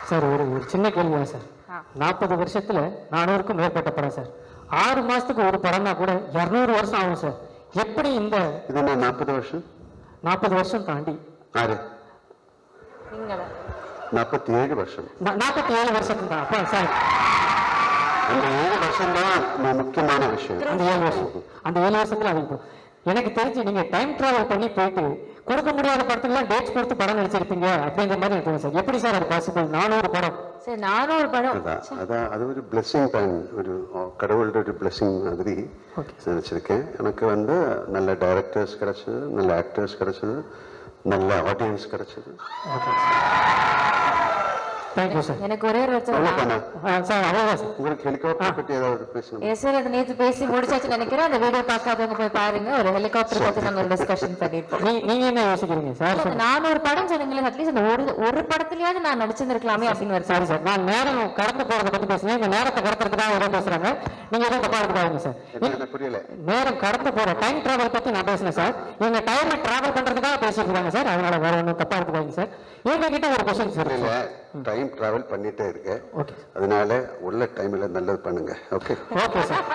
Sir ஒரு ஒரு சின்ன கேள்வியா சார், 40 வருஷத்துல 400க்கும் மேற்பட்ட படம் சார். 6 மாசத்துக்கு ஒரு படம்னா கூட 200 வருஷம் ஆகும் சார். எப்படி இந்த இது என்ன 40 வருஷம்? 40 வருஷம் தாண்டி ஆறு 47 வருஷம். 47 வருஷத்துக்கு தான் அப்பா சார். அந்த 7 வருஷம் தான் முக்கியமான விஷயம். அந்த 7 வருஷம், அந்த 7 வருஷத்துல அது எனக்கு தெரிஞ்சு நீங்க டைம் டிராவல் பண்ணி போயிட்டு கொடுக்க முடியாத படத்துக்குலாம் டேட்ஸ் கொடுத்து படம் நடிச்சிருப்பீங்க அப்படிங்கிற மாதிரி எனக்கு சார். எப்படி சார் அது பாசிபிள்? 400 படம் சார், 400 படம். அதான் அது ஒரு பிளெஸிங் டைம், ஒரு கடவுளோட ஒரு பிளெஸிங் மாதிரி நினைச்சிருக்கேன். எனக்கு வந்து நல்ல டைரக்டர்ஸ் கிடைச்சது, நல்ல ஆக்டர்ஸ் கிடைச்சது, நல்ல ஆடியன்ஸ் கிடைச்சது. Thank you sir. எனக்கு ஒரே ஒரு சார் அவ்வளோதான் சார். உங்களுக்கு ஹெலிகாப்டர் பற்றி ஏதாவது பேசணும்? எஸ் சார், அது நேற்று பேசி முடிச்சாச்சு நினைக்கிறேன். அந்த வீடியோ பார்க்காதவங்க போய் பாருங்க. ஒரு ஹெலிகாப்டர் பற்றி நம்ம ஒரு டிஸ்கஷன் பண்ணிருக்கோம். நீங்க என்ன யோசிக்கிறீங்க சார்? 400 படம் சொன்னீங்களே, அட்லீஸ்ட் அந்த ஒரு படத்துலயாவது நான் நடிச்சிருந்திருக்கலாமே அப்படின்னு வருது. சாரி சார், நான் நேரம் கடந்து போறதை பத்தி பேசுறேன். இந்த நேரத்தை கடத்துறதுக்காக ஏதோ பேசுறாங்க, நீங்க எதுவும் தப்பா எடுத்துக்காதீங்க சார். புரியல. நேரம் கடந்து போற டைம் டிராவல் பத்தி நான் பேசுனேன் சார். இவங்க டைம் டிராவல் பண்றதுக்காக பேசிட்டு இருக்காங்க சார். அதனால வேற ஒன்றும் தப்பா எடுத்துக்காதீங்க சார். இவங்க கிட்ட ஒரு கொஸ்டின் சார். டைம் டிராவல் பண்ணிட்டே இருக்கேன், அதனால உள்ள டைம்ல நல்லது பண்ணுங்க. Okay okay sir.